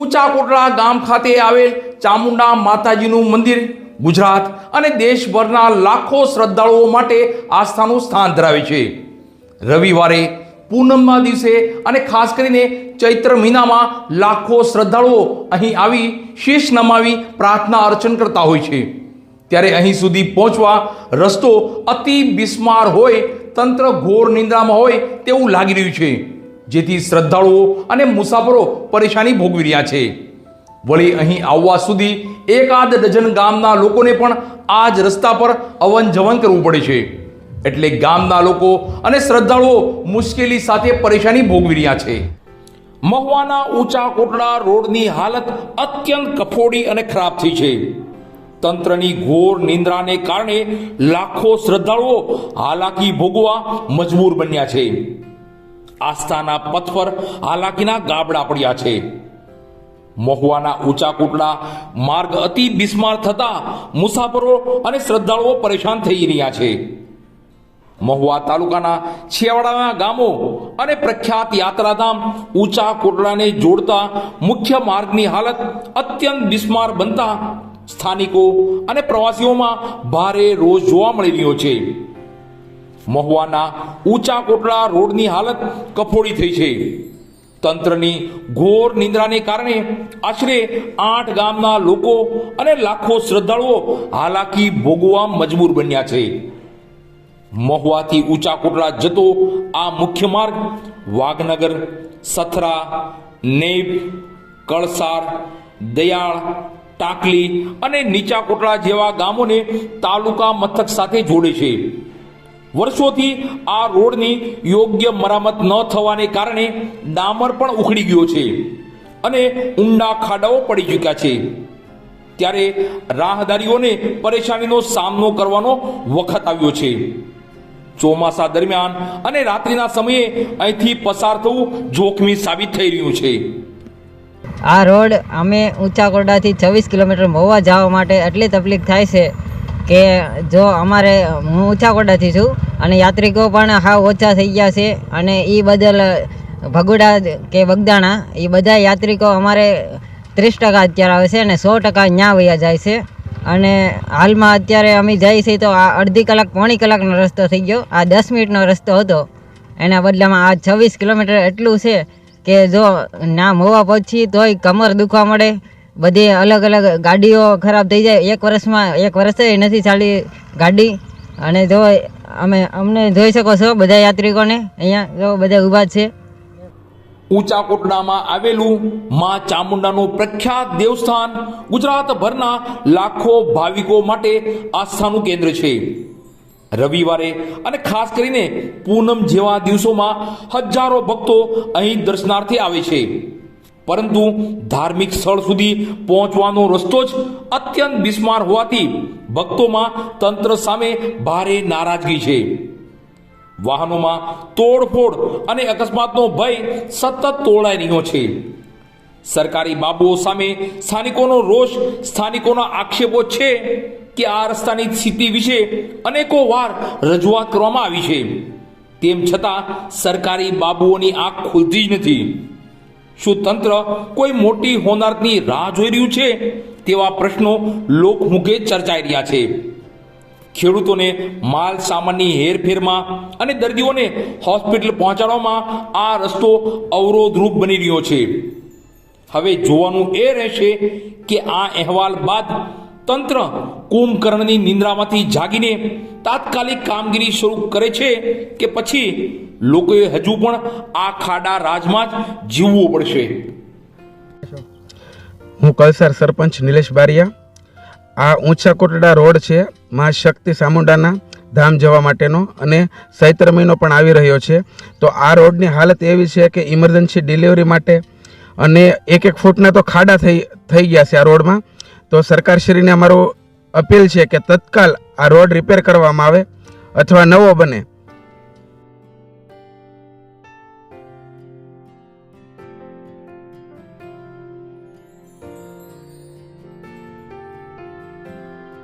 ઊંચા કોટડા ગામ ખાતે આવેલ ચામુંડા માતાજીનું મંદિર ગુજરાત અને દેશભરના લાખો શ્રદ્ધાળુઓ માટે આસ્થાનું સ્થાન ધરાવે છે। રવિવારે પૂનમના દિવસે અને ખાસ કરીને ચૈત્ર મહિનામાં લાખો શ્રદ્ધાળુઓ અહીં આવી શીશ નમાવી પ્રાર્થના અર્ચન કરતા હોય છે। ત્યારે અહીં સુધી પહોંચવા રસ્તો અતિ બિસ્માર હોય, તંત્ર ઘોર નિંદ્રામાં હોય તેવું લાગી રહ્યું છે, જેથી શ્રદ્ધાળુઓ અને મુસાફરો પરેશાની ભોગવી રહ્યા છે। વળી અહીં આવવા સુધી એકાદ ડઝન ગામના લોકોને પણ આ જ રસ્તા પર અવન જવન કરવું પડે છે, એટલે ગામના લોકો અને શ્રદ્ધાળુઓ મુશ્કેલી સાથે પરેશાની ભોગવી રહ્યા છે। મહુવાના ઊંચા કોટડા રોડની હાલત અત્યંત કફોડી અને ખરાબ થઈ છે। તંત્રની ઘોર નિંદ્રાને કારણે લાખો શ્રદ્ધાળુઓ હાલાકી ભોગવા મજબૂર બન્યા છે। આસ્થાના પથ પર હાલાકીના ગાબડા પડ્યા છે। મહુવાના ઊંચા કોટડા માર્ગ અતિ બિસ્માર થતા મુસાફરો અને શ્રદ્ધાળુઓ પરેશાન થઈ રહ્યા છે। મહુવા તાલુકાના છેવાડાના ગામો અને પ્રખ્યાત યાત્રાધામ ઊંચા કોટડાને જોડતા મુખ્ય માર્ગની હાલત અત્યંત બિસ્માર બનતા સ્થાનિકો અને પ્રવાસીઓમાં ભારે રોષ જોવા મળી રહ્યો છે। મહુવાના ઊંચા કોટડા રોડની હાલત કફોડી થઈ છે। તંત્રની ઘોર નિંદ્રાને કારણે આશરે 8 ગામના લોકો અને લાખો શ્રદ્ધાળુઓ હાલાકી ભોગવવા મજબૂર બન્યા છે। મહુવાથી ઊંચા કોટડા જતો આ મુખ્ય માર્ગ વાઘનગર, સથરા, નેબ, કળસાર, દયાળ, ટાકલી અને નીચા કોટડા જેવા ગામોને તાલુકા મથક સાથે જોડે છે। વર્ષોથી આ રોડની યોગ્ય મરામત ન થવાને કારણે ડામર પણ ઉખડી ગયો છે અને ઊંડા ખાડાઓ પડી ચૂક્યા છે। ત્યારે રાહદારીઓને પરેશાનીનો સામનો કરવાનો વખત આવ્યો છે। ચોમાસા દરમિયાન અને રાત્રિના સમયે અહીંથી પસાર થવું જોખમી સાબિત થઈ રહ્યું છે। આ રોડ અમે ઊંચા કોટડાથી 26 કિલોમીટર મહુવા જવા માટે એટલી તકલીફ થાય છે કે જો અમારે હું ઊંચા કોટડાથી છું અને યાત્રિકો પણ હાવ ઓછા થઈ ગયા છે, અને એ બદલ ભગોડા કે બગદાણા એ બધા યાત્રિકો અમારે 30% અત્યારે આવે છે અને 100% ત્યાં વયા જાય છે। અને હાલમાં અત્યારે અમે જઈએ છીએ તો આ અડધી કલાક પોણી કલાકનો રસ્તો થઈ ગયો, આ 10 મિનિટનો રસ્તો હતો, એના બદલામાં આ 26 કિલોમીટર એટલું છે કે જો ના મહુવા પહોંચી તોય કમર દુખવા મળે, બધી અલગ અલગ ગાડીઓ ખરાબ થઈ જાય। એક વર્ષે નથી ચાલી ગાડી, અને જો અમને જોઈ શકો છો બધા યાત્રિકોને અહીંયા જો બધા ઊભા છે। ઊંચા કોટડામાં આવેલું માં ચામુંડાનું પ્રખ્યાત દેવસ્થાન ગુજરાતભરના લાખો ભાવિકો માટે આસ્થાનું કેન્દ્ર છે। રવિવારે અને ખાસ કરીને પૂનમ જેવા દિવસોમાં હજારો ભક્તો અહીં દર્શનાર્થે આવે છે, પરંતુ ધાર્મિક સ્થળ સુધી પહોંચવાનો રસ્તો જ અત્યંત બિસ્માર હોવાથી ભક્તોમાં તંત્ર સામે ભારે નારાજગી છે। વાહનોમાં તોડફોડ અને અકસ્માતનો ભય સતત તોળાઈ રહ્યો છે। સરકારી બાબુઓ સામે સ્થાનિકોનો રોષ, સ્થાનિકોના આક્ષેપો છે કે આ રસ્તાની સ્થિતિ વિશે અનેકો વાર રજૂઆત કરવામાં આવી છે, તેમ છતાં સરકારી બાબુઓની આંખ ખુલતી જ નથી। શું તંત્ર કોઈ મોટી હોનારતની રાહ જોઈ રહ્યું છે? તેવા પ્રશ્નો લોકમુખે ચર્ચાઈ રહ્યા છે। ખેડૂતોને માલ સામાનની હેરફેરમાં અને દર્દીઓને હોસ્પિટલ પહોંચાડવામાં આ રસ્તો અવરોધરૂપ બની રહ્યો છે। હવે જોવાનું એ રહેશે કે આ અહેવાલ બાદ તંત્ર કુંભકર્ણની નિંદ્રામાંથી જાગીને તાત્કાલિક કામગીરી શરૂ કરે છે કે પછી લોકોએ હજુ પણ આ ખાડા રાજમાં જ જીવવું પડશે। હું કલસાર સરપંચ નિલેશ બારિયા। આ ઊંચા કોટડા રોડ છે માં શક્તિ ચામુંડાના ધામ જવા માટેનો, અને ચૈત્ર મહિનો પણ આવી રહ્યો છે, તો આ રોડની હાલત એવી છે કે ઇમરજન્સી ડિલિવરી માટે અને 1-1 ફૂટના તો ખાડા થઈ ગયા છે આ રોડમાં। તો સરકારશ્રીને અમારું અપીલ છે કે તત્કાલ આ રોડ રિપેર કરવામાં આવે અથવા નવો બને।